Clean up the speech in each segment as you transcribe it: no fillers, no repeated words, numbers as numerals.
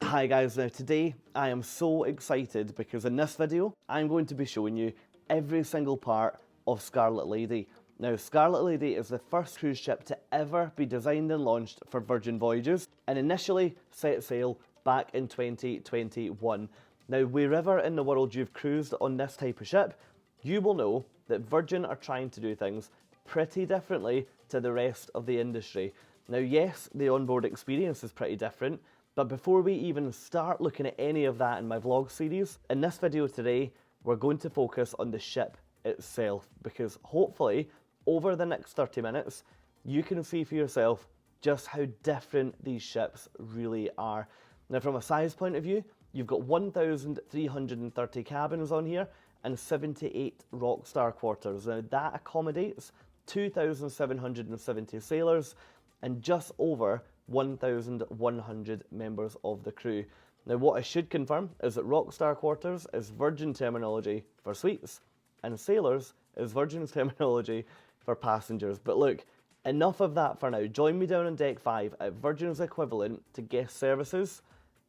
Hi guys, now today I am so excited because in this video I'm going to be showing you every single part of Scarlet Lady. Now Scarlet Lady is the first cruise ship to ever be designed and launched for Virgin Voyages and initially set sail back in 2021. Now wherever in the world you've cruised on this type of ship, you will know that Virgin are trying to do things pretty differently to the rest of the industry. Now yes, the onboard experience is pretty different, but before we even start looking at any of that in my vlog series, in this video today, we're going to focus on the ship itself, because hopefully, over the next 30 minutes, you can see for yourself just how different these ships really are. Now from a size point of view, you've got 1,330 cabins on here and 78 Rockstar quarters. Now that accommodates 2,770 sailors and just over 1,100 members of the crew. Now what I should confirm is that Rockstar quarters is Virgin terminology for suites and sailors is Virgin's terminology for passengers. But look, enough of that for now. Join me down on deck 5 at Virgin's equivalent to guest services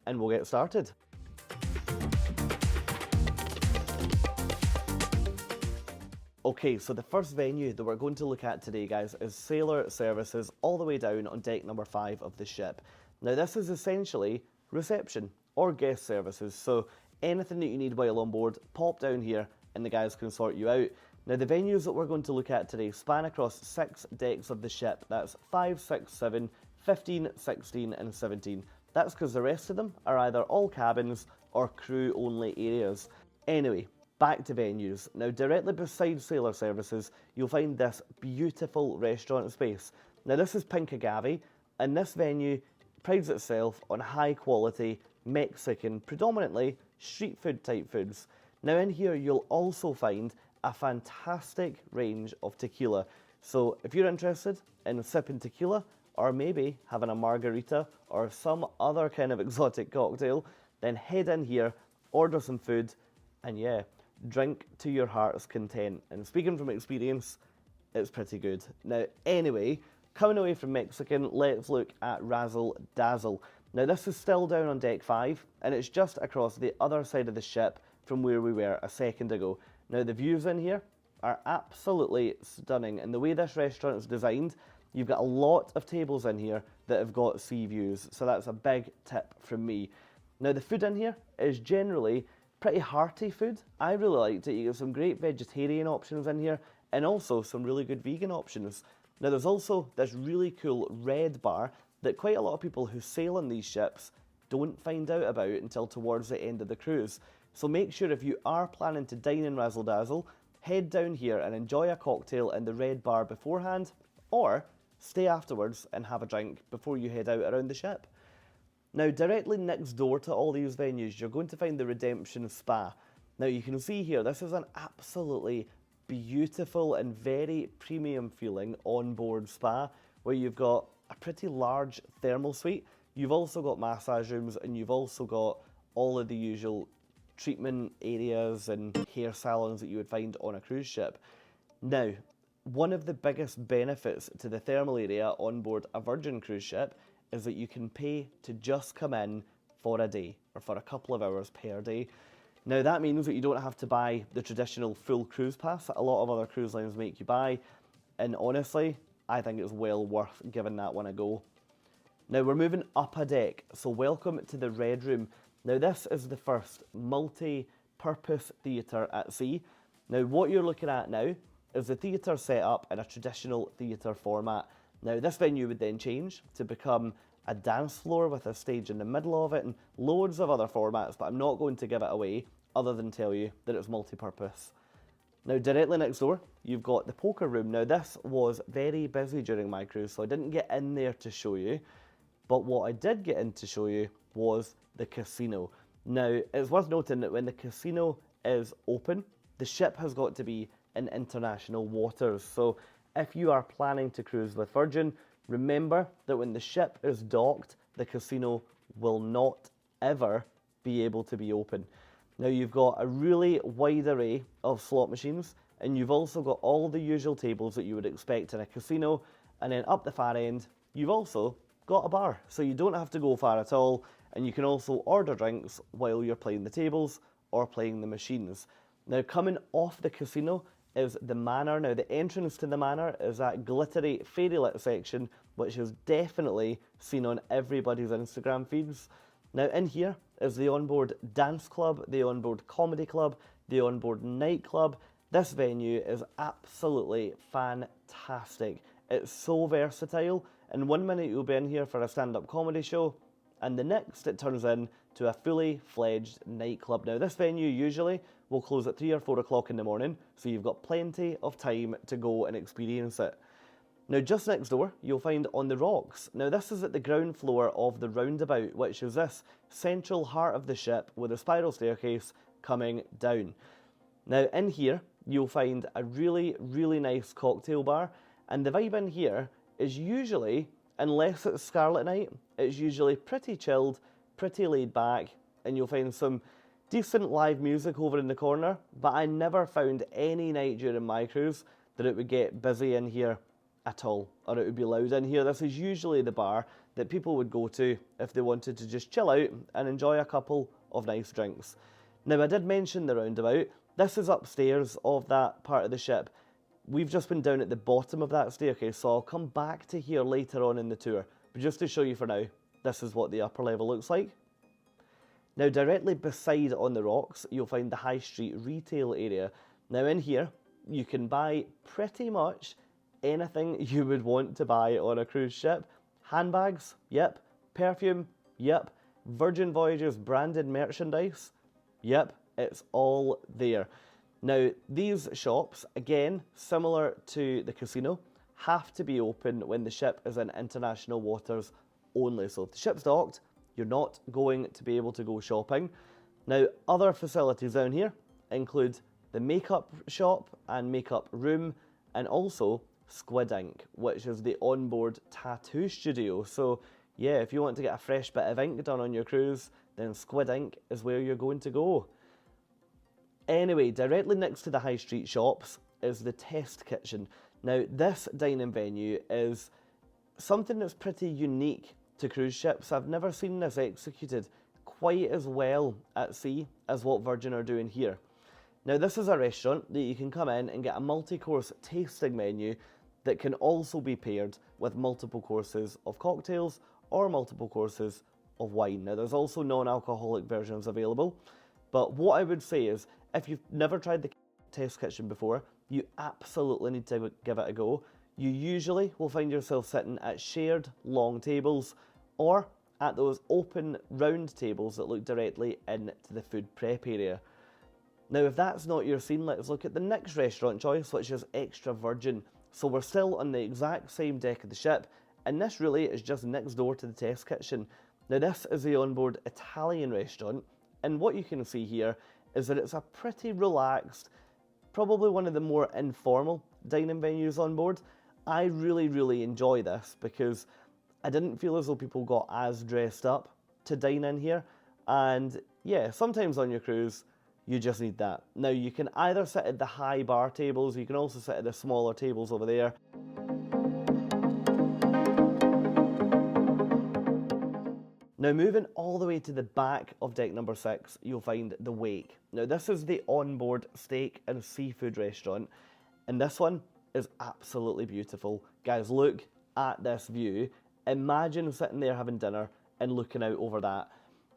and we'll get started. Okay, so the first venue that we're going to look at today, guys, is Sailor Services all the way down on deck number 5 of the ship. Now this is essentially reception or guest services, so anything that you need while on board, pop down here and the guys can sort you out. Now the venues that we're going to look at today span across 6 decks of the ship. That's 5, 6, 7, 15, 16 and 17. That's because the rest of them are either all cabins or crew only areas. Anyway, back to venues. Now directly beside Sailor Services, you'll find this beautiful restaurant space. Now this is Pink Agave, and this venue prides itself on high quality Mexican, predominantly street food type foods. Now in here you'll also find a fantastic range of tequila. So if you're interested in sipping tequila, or maybe having a margarita or some other kind of exotic cocktail, then head in here, order some food, and yeah, drink to your heart's content. And speaking from experience, it's pretty good. Now anyway, coming away from Mexican, let's look at Razzle Dazzle. Now this is still down on deck 5 and it's just across the other side of the ship from where we were a second ago. Now the views in here are absolutely stunning, and the way this restaurant is designed, you've got a lot of tables in here that have got sea views, so that's a big tip from me. Now the food in here is generally pretty hearty food. I really liked it. You get some great vegetarian options in here and also some really good vegan options. Now there's also this really cool red bar that quite a lot of people who sail on these ships don't find out about until towards the end of the cruise. So make sure if you are planning to dine in Razzle Dazzle, head down here and enjoy a cocktail in the red bar beforehand, or stay afterwards and have a drink before you head out around the ship. Now directly next door to all these venues, you're going to find the Redemption Spa. Now you can see here, this is an absolutely beautiful and very premium feeling onboard spa where you've got a pretty large thermal suite. You've also got massage rooms and you've also got all of the usual treatment areas and hair salons that you would find on a cruise ship. Now, one of the biggest benefits to the thermal area on board a Virgin cruise ship is that you can pay to just come in for a day or for a couple of hours per day. Now that means that you don't have to buy the traditional full cruise pass that a lot of other cruise lines make you buy, and honestly, I think it's well worth giving that one a go. Now we're moving up a deck, so welcome to the Red Room. Now this is the first multi-purpose theatre at sea. Now what you're looking at now is the theatre set up in a traditional theatre format. Now this venue would then change to become a dance floor with a stage in the middle of it and loads of other formats, but I'm not going to give it away other than tell you that it's multi-purpose. Now directly next door, you've got the poker room. Now this was very busy during my cruise, so I didn't get in there to show you, but what I did get in to show you was the casino. Now it's worth noting that when the casino is open, the ship has got to be in international waters. So if you are planning to cruise with Virgin, remember that when the ship is docked, the casino will not ever be able to be open. Now you've got a really wide array of slot machines, and you've also got all the usual tables that you would expect in a casino, and then up the far end, you've also got a bar, so you don't have to go far at all, and you can also order drinks while you're playing the tables or playing the machines. Now, coming off the casino is the Manor. Now, the entrance to the Manor is that glittery, fairy-lit section, which is definitely seen on everybody's Instagram feeds. Now, in here is the Onboard Dance Club, the Onboard Comedy Club, the Onboard Nightclub. This venue is absolutely fantastic. It's so versatile, and 1 minute you'll be in here for a stand-up comedy show, and the next it turns into a fully fledged nightclub. Now, this venue usually will close at 3 or 4 o'clock in the morning, so you've got plenty of time to go and experience it. Now, just next door, you'll find On the Rocks. Now, this is at the ground floor of the Roundabout, which is this central heart of the ship with a spiral staircase coming down. Now, in here, you'll find a really, really nice cocktail bar, and the vibe in here is usually, unless it's Scarlet Night, it's usually pretty chilled, pretty laid back, and you'll find some decent live music over in the corner, but I never found any night during my cruise that it would get busy in here at all, or it would be loud in here. This is usually the bar that people would go to if they wanted to just chill out and enjoy a couple of nice drinks. Now, I did mention the Roundabout. This is upstairs of that part of the ship. We've just been down at the bottom of that staircase, so I'll come back to here later on in the tour. But just to show you for now, this is what the upper level looks like. Now, directly beside On the Rocks, you'll find the High Street retail area. Now, in here, you can buy pretty much anything you would want to buy on a cruise ship. Handbags, yep. Perfume, yep. Virgin Voyages branded merchandise, yep. It's all there. Now, these shops, again, similar to the casino, have to be open when the ship is in international waters only. So if the ship's docked, you're not going to be able to go shopping. Now, other facilities down here include the makeup shop and makeup room, and also Squid ink, which is the onboard tattoo studio. So yeah, if you want to get a fresh bit of ink done on your cruise, then Squid ink is where you're going to go. Anyway, directly next to the high street shops is the test kitchen. Now, this dining venue is something that's pretty unique to cruise ships. I've never seen this executed quite as well at sea as what Virgin are doing here. Now, this is a restaurant that you can come in and get a multi-course tasting menu that can also be paired with multiple courses of cocktails or multiple courses of wine. Now, there's also non-alcoholic versions available, but what I would say is, if you've never tried the test kitchen before, you absolutely need to give it a go. You usually will find yourself sitting at shared long tables or at those open round tables that look directly into the food prep area. Now, if that's not your scene, let's look at the next restaurant choice, which is Extra Virgin. So we're still on the exact same deck of the ship, and this really is just next door to the test kitchen. Now, this is the onboard Italian restaurant, and what you can see here is that it's a pretty relaxed, probably one of the more informal dining venues on board. I really, really enjoy this because I didn't feel as though people got as dressed up to dine in here. And yeah, sometimes on your cruise, you just need that. Now, you can either sit at the high bar tables, you can also sit at the smaller tables over there. Now, moving all the way to the back of deck number 6, you'll find the Wake. Now, this is the onboard steak and seafood restaurant, and this one is absolutely beautiful. Guys, look at this view. Imagine sitting there having dinner and looking out over that.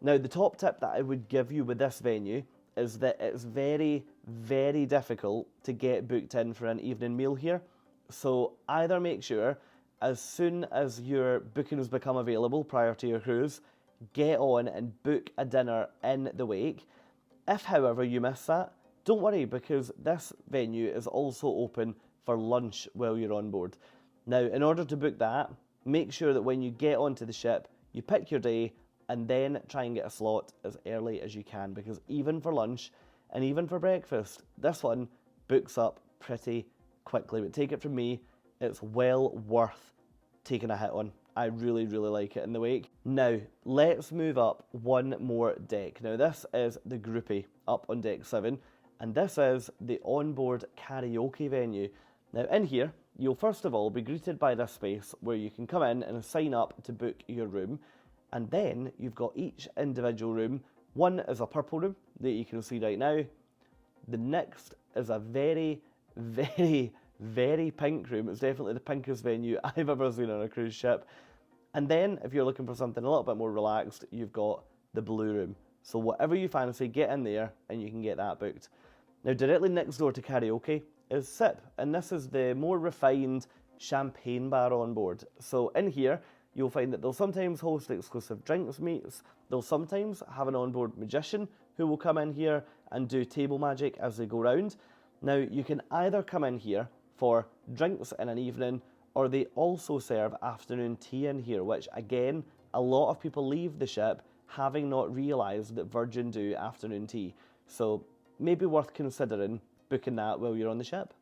Now, the top tip that I would give you with this venue is that it's very, very difficult to get booked in for an evening meal here. So either make sure, as soon as your bookings become available prior to your cruise, get on and book a dinner in the Wake. If, however, you miss that, don't worry, because this venue is also open for lunch while you're on board. Now, in order to book that, make sure that when you get onto the ship, you pick your day and then try and get a slot as early as you can, because even for lunch and even for breakfast, this one books up pretty quickly. But take it from me, it's well worth taking a hit on. I really, really like it in the Wake. Now, let's move up one more deck. Now, this is the Groupie up on deck 7, and this is the onboard karaoke venue. Now, in here, you'll first of all be greeted by this space where you can come in and sign up to book your room, and then you've got each individual room. One is a purple room that you can see right now. The next is a very, very, very pink room. It's definitely the pinkest venue I've ever seen on a cruise ship. And then, if you're looking for something a little bit more relaxed, you've got the blue room. So whatever you fancy, get in there and you can get that booked. Now, directly next door to Karaoke is Sip, and this is the more refined champagne bar on board. So in here, you'll find that they'll sometimes host exclusive drinks meets. They'll sometimes have an onboard magician who will come in here and do table magic as they go round. Now, you can either come in here for drinks in an evening, or they also serve afternoon tea in here, which again, a lot of people leave the ship having not realised that Virgin do afternoon tea. So maybe worth considering booking that while you're on the ship.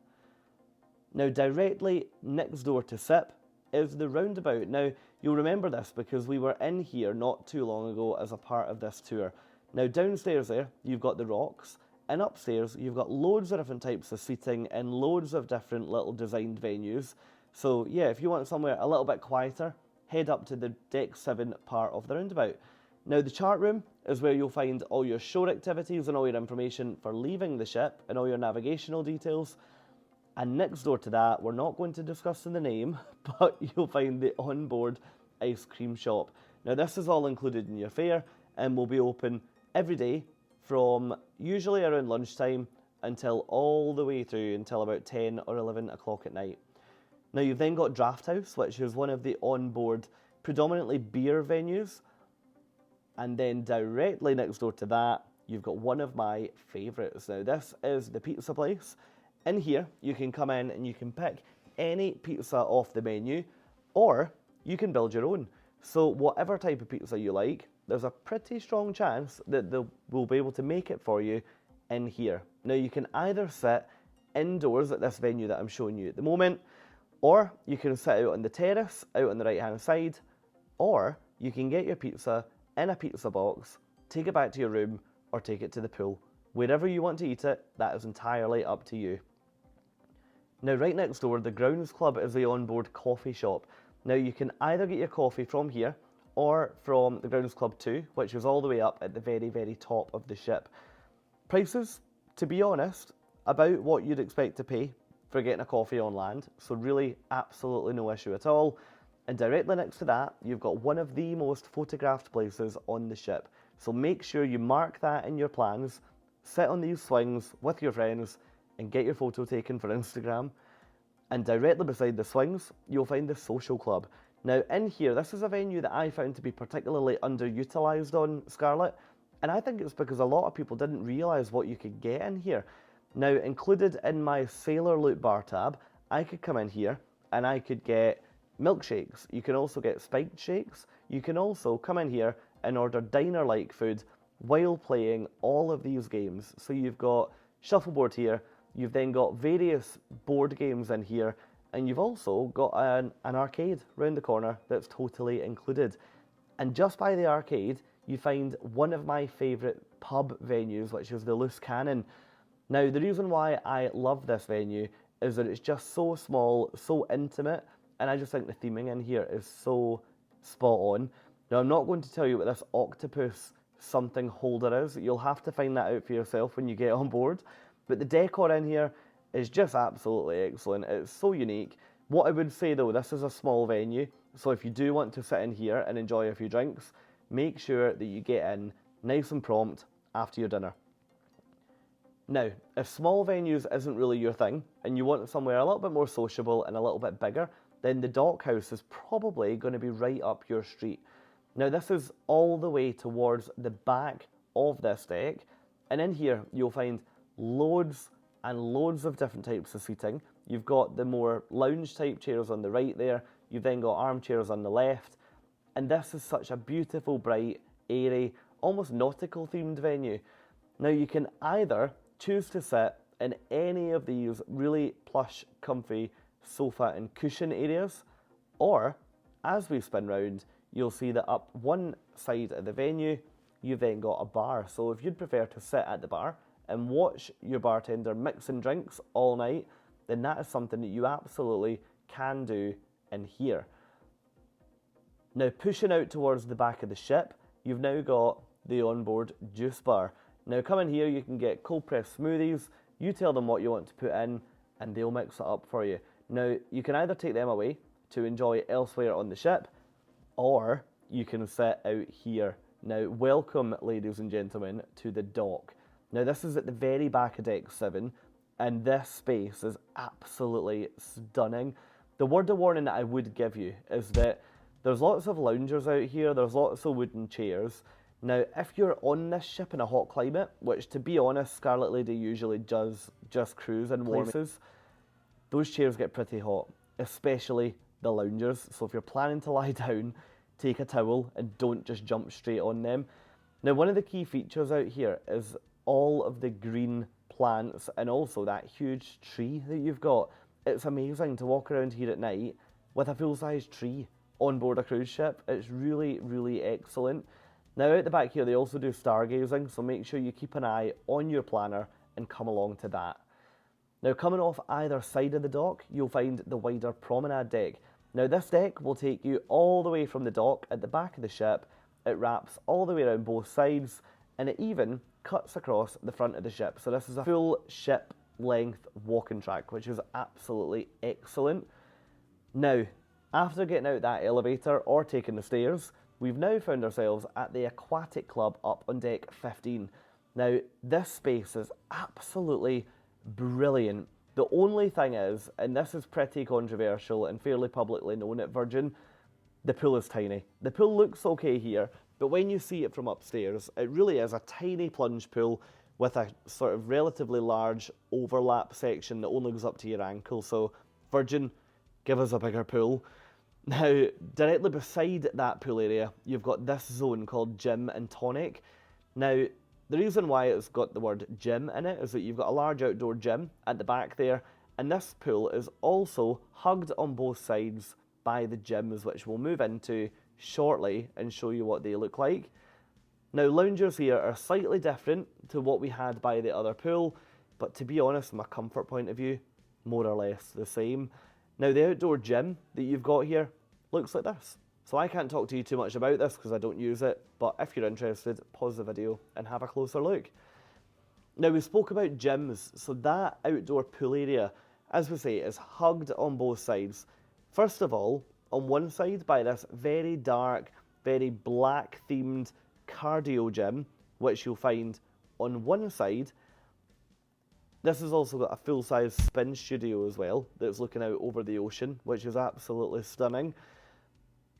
Now, directly next door to Sip is the Roundabout. Now, you'll remember this because we were in here not too long ago as a part of this tour. Now, downstairs there, you've got the rocks, and upstairs, you've got loads of different types of seating and loads of different little designed venues. So, yeah, if you want somewhere a little bit quieter, head up to the Deck 7 part of the Roundabout. Now, the chart room is where you'll find all your shore activities and all your information for leaving the ship and all your navigational details. And next door to that, we're not going to discuss in the name, but you'll find the onboard ice cream shop. Now, this is all included in your fare and will be open every day from usually around lunchtime until all the way through until about 10 or 11 o'clock at night. Now, you've then got Draught Haus, which is one of the onboard predominantly beer venues. And then directly next door to that, you've got one of my favourites. Now, this is the pizza place. In here, you can come in and you can pick any pizza off the menu, or you can build your own. So whatever type of pizza you like, there's a pretty strong chance that they will be able to make it for you in here. Now, you can either sit indoors at this venue that I'm showing you at the moment, or you can sit out on the terrace, out on the right-hand side, or you can get your pizza in a pizza box, take it back to your room, or take it to the pool. Wherever you want to eat it, that is entirely up to you. Now, right next door, the Grounds Club is the onboard coffee shop. Now, you can either get your coffee from here or from the Grounds Club 2, which is all the way up at the very, very top of the ship. Prices, to be honest, about what you'd expect to pay for getting a coffee on land, so really absolutely no issue at all. And directly next to that, you've got one of the most photographed places on the ship. So make sure you mark that in your plans, sit on these swings with your friends, and get your photo taken for Instagram. And directly beside the swings, you'll find the social club. Now, in here, this is a venue that I found to be particularly underutilised on Scarlet, and I think it's because a lot of people didn't realise what you could get in here. Now, included in my Sailor Loot bar tab, I could come in here and I could get milkshakes. You can also get spiked shakes. You can also come in here and order diner-like food while playing all of these games. So you've got shuffleboard here, you've then got various board games in here, and you've also got an arcade round the corner that's totally included. And just by the arcade, you find one of my favourite pub venues, which is the Loose Cannon. Now, the reason why I love this venue is that it's just so small, so intimate, and I just think the theming in here is so spot on. Now, I'm not going to tell you what this octopus something holder is. You'll have to find that out for yourself when you get on board. But the decor in here is just absolutely excellent. It's so unique. What I would say though, this is a small venue, so if you do want to sit in here and enjoy a few drinks, make sure that you get in nice and prompt after your dinner. Now, if small venues isn't really your thing, and you want somewhere a little bit more sociable and a little bit bigger, then the Dock House is probably going to be right up your street. Now, this is all the way towards the back of this deck, and in here you'll find loads and loads of different types of seating. You've got the more lounge type chairs on the right there, you've then got armchairs on the left, and this is such a beautiful, bright, airy, almost nautical themed venue. Now, you can either choose to sit in any of these really plush, comfy sofa and cushion areas, or as we spin round, you'll see that up one side of the venue, you've then got a bar. So if you'd prefer to sit at the bar and watch your bartender mixing drinks all night, then that is something that you absolutely can do in here. Now pushing out towards the back of the ship, you've now got the onboard juice bar. Now come in here, you can get cold pressed smoothies, you tell them what you want to put in and they'll mix it up for you. Now you can either take them away to enjoy elsewhere on the ship, or you can sit out here. Now welcome, ladies and gentlemen, to the dock. Now this is at the very back of deck 7 and this space is absolutely stunning. The word of warning that I would give you is that there's lots of loungers out here, there's lots of wooden chairs. Now, if you're on this ship in a hot climate, which to be honest, Scarlet Lady usually does just cruise in warm places, those chairs get pretty hot, especially the loungers. So if you're planning to lie down, take a towel and don't just jump straight on them. Now, one of the key features out here is all of the green plants and also that huge tree that you've got. It's amazing to walk around here at night with a full-size tree on board a cruise ship. It's really, really excellent. Now out the back here they also do stargazing, so make sure you keep an eye on your planner and come along to that. Now coming off either side of the dock, you'll find the wider promenade deck. Now this deck will take you all the way from the dock at the back of the ship, it wraps all the way around both sides, and it even cuts across the front of the ship. So this is a full ship length walking track, which is absolutely excellent. Now, after getting out that elevator or taking the stairs, we've now found ourselves at the Aquatic Club up on deck 15. Now, this space is absolutely brilliant. The only thing is, and this is pretty controversial and fairly publicly known at Virgin, the pool is tiny. The pool looks okay here, but when you see it from upstairs, it really is a tiny plunge pool with a sort of relatively large overlap section that only goes up to your ankle. So, Virgin, give us a bigger pool. Now, directly beside that pool area, you've got this zone called Gym and Tonic. Now, the reason why it's got the word gym in it is that you've got a large outdoor gym at the back there, and this pool is also hugged on both sides by the gyms, which we'll move into shortly and show you what they look like. Now, loungers here are slightly different to what we had by the other pool, but to be honest, from a comfort point of view, more or less the same. Now, the outdoor gym that you've got here looks like this. So I can't talk to you too much about this because I don't use it, but if you're interested, pause the video and have a closer look. Now, we spoke about gyms, so that outdoor pool area, as we say, is hugged on both sides. First of all, on one side by this very dark, very black themed cardio gym, which you'll find on one side. This has also got a full-size spin studio as well that's looking out over the ocean, which is absolutely stunning.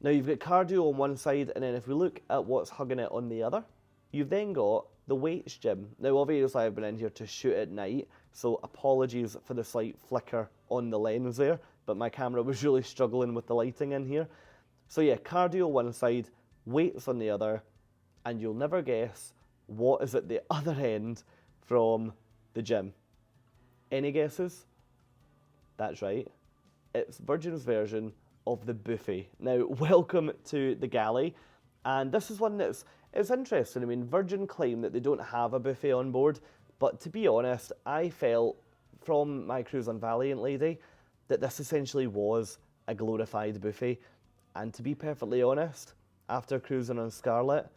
Now you've got cardio on one side, and then if we look at what's hugging it on the other, you've then got the weights gym. Now obviously I've been in here to shoot at night, so apologies for the slight flicker on the lens there, but my camera was really struggling with the lighting in here. So yeah, cardio one side, weights on the other, and you'll never guess what is at the other end from the gym. Any guesses? That's right. It's Virgin's version of the buffet. Now, welcome to the Galley. And this is one that's interesting. I mean, Virgin claim that they don't have a buffet on board, but to be honest, I felt from my cruise on Valiant Lady that this essentially was a glorified buffet. And to be perfectly honest, after cruising on Scarlet,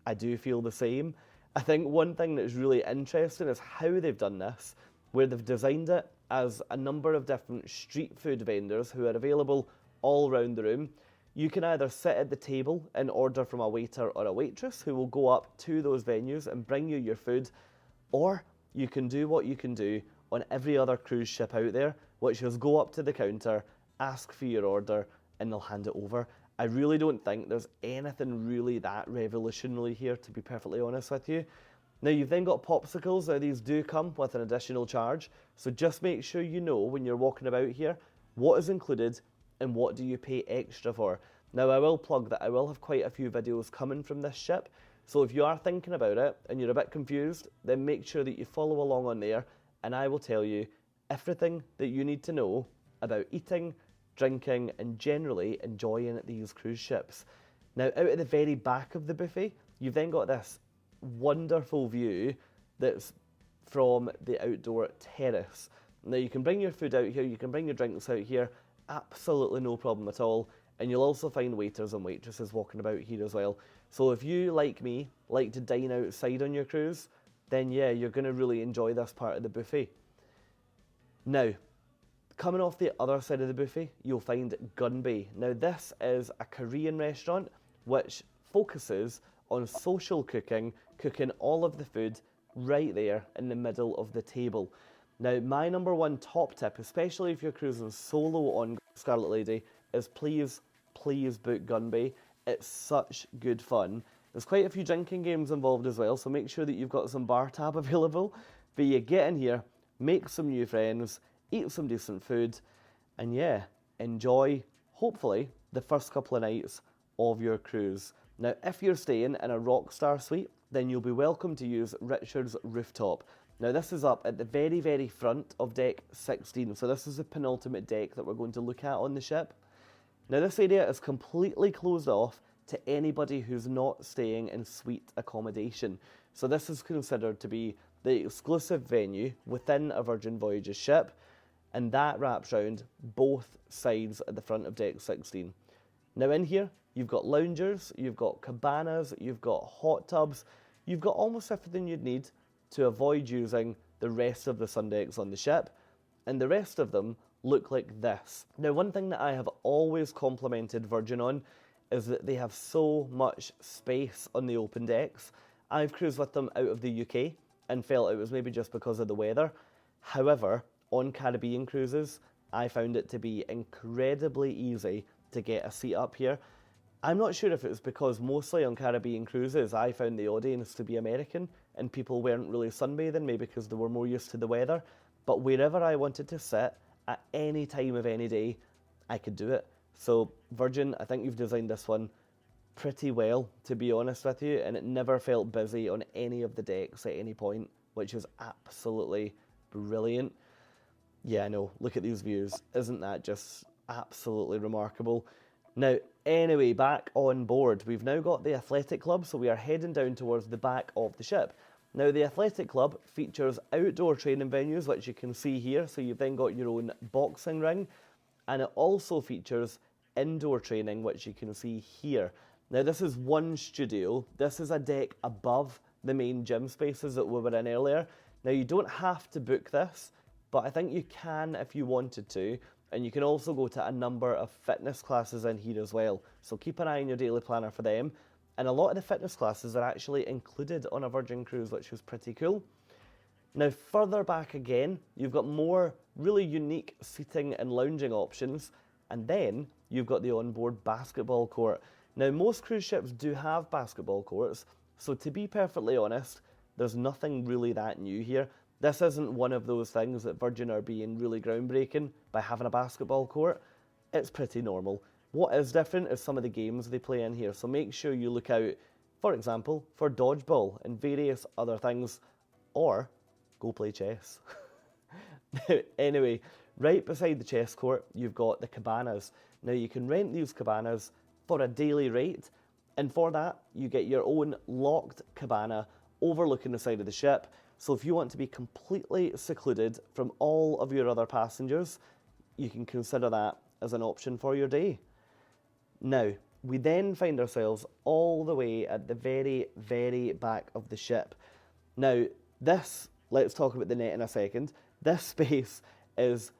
I do feel the same. I think one thing that's really interesting is how they've done this, where they've designed it as a number of different street food vendors who are available all around the room. You can either sit at the table and order from a waiter or a waitress who will go up to those venues and bring you your food, or you can do what you can do on every other cruise ship out there, which is go up to the counter, ask for your order, and they'll hand it over. I really don't think there's anything really that revolutionary here, to be perfectly honest with you. Now you've then got popsicles. Now these do come with an additional charge, so just make sure you know when you're walking about here what is included and what do you pay extra for. Now I will plug that I will have quite a few videos coming from this ship, so if you are thinking about it and you're a bit confused, then make sure that you follow along on there and I will tell you everything that you need to know about eating, drinking and generally enjoying these cruise ships. Now out at the very back of the buffet, you've then got this wonderful view that's from the outdoor terrace. Now you can bring your food out here, you can bring your drinks out here, absolutely no problem at all. And you'll also find waiters and waitresses walking about here as well. So if you, like me, like to dine outside on your cruise, then yeah, you're going to really enjoy this part of the buffet. Now, coming off the other side of the buffet, you'll find Gunbae. Now this is a Korean restaurant which focuses on social cooking, cooking all of the food right there in the middle of the table. Now, my number one top tip, especially if you're cruising solo on Scarlet Lady, is please book Gunbae. It's such good fun. There's quite a few drinking games involved as well, so make sure that you've got some bar tab available. But you get in here, make some new friends, eat some decent food, and yeah, enjoy, hopefully, the first couple of nights of your cruise. Now, if you're staying in a Rockstar suite, then you'll be welcome to use Richard's Rooftop. Now, this is up at the very, very front of deck 16, so this is the penultimate deck that we're going to look at on the ship. Now, this area is completely closed off to anybody who's not staying in suite accommodation. So this is considered to be the exclusive venue within a Virgin Voyages ship, and that wraps around both sides at the front of deck 16. Now in here, you've got loungers, you've got cabanas, you've got hot tubs, you've got almost everything you'd need to avoid using the rest of the sun decks on the ship, and the rest of them look like this. Now, one thing that I have always complimented Virgin on is that they have so much space on the open decks. I've cruised with them out of the UK and felt it was maybe just because of the weather. However, on Caribbean cruises, I found it to be incredibly easy to get a seat up here. I'm not sure if it was because mostly on Caribbean cruises I found the audience to be American and people weren't really sunbathing, maybe because they were more used to the weather, but wherever I wanted to sit at any time of any day, I could do it. So Virgin, I think you've designed this one pretty well, to be honest with you, and it never felt busy on any of the decks at any point, which is absolutely brilliant. Yeah, I know, look at these views. Isn't that just absolutely remarkable? Now, anyway, back on board, we've now got the Athletic Club, so we are heading down towards the back of the ship. Now, the Athletic Club features outdoor training venues, which you can see here, so you've then got your own boxing ring, and it also features indoor training, which you can see here. Now, this is one studio. This is a deck above the main gym spaces that we were in earlier. Now, you don't have to book this, but I think you can if you wanted to, and you can also go to a number of fitness classes in here as well. So keep an eye on your daily planner for them. And a lot of the fitness classes are actually included on a Virgin cruise, which is pretty cool. Now, further back again, you've got more really unique seating and lounging options, and then you've got the onboard basketball court. Now, most cruise ships do have basketball courts, so to be perfectly honest, there's nothing really that new here. This isn't one of those things that Virgin are being really groundbreaking by having a basketball court. It's pretty normal. What is different is some of the games they play in here, so make sure you look out, for example, for dodgeball and various other things, or go play chess. Anyway, right beside the chess court, you've got the cabanas. Now, you can rent these cabanas for a daily rate, and for that, you get your own locked cabana overlooking the side of the ship. So if you want to be completely secluded from all of your other passengers, you can consider that as an option for your day. Now, we then find ourselves all the way at the very, very back of the ship. Now, this, let's talk about the net in a second. This space is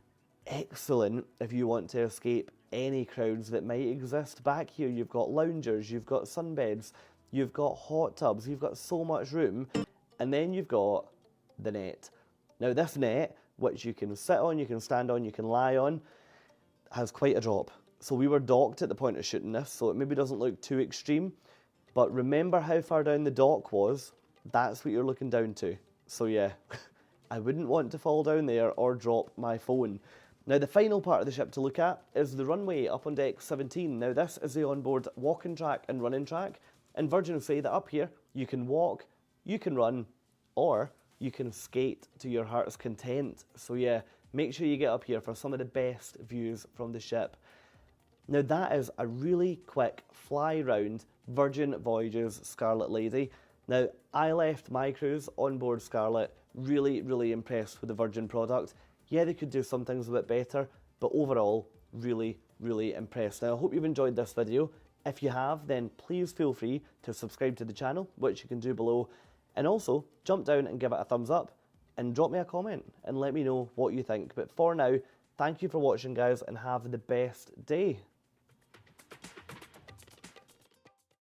excellent if you want to escape any crowds that might exist. Back here, you've got loungers, you've got sunbeds, you've got hot tubs, you've got so much room, and then you've got the net. Now, this net, which you can sit on, you can stand on, you can lie on, has quite a drop. So we were docked at the point of shooting this, so it maybe doesn't look too extreme, but remember how far down the dock was? That's what you're looking down to. So yeah, I wouldn't want to fall down there or drop my phone. Now, the final part of the ship to look at is the runway up on deck 17. Now, this is the onboard walking track and running track, and Virgin say that up here, you can walk, you can run, or you can skate to your heart's content. So yeah, make sure you get up here for some of the best views from the ship. Now, that is a really quick fly round Virgin Voyages Scarlet Lady. Now, I left my cruise on board Scarlet really, really impressed with the Virgin product. Yeah, they could do some things a bit better, but overall, really, really impressed. Now, I hope you've enjoyed this video. If you have, then please feel free to subscribe to the channel, which you can do below. And also, jump down and give it a thumbs up and drop me a comment and let me know what you think. But for now, thank you for watching, guys, and have the best day.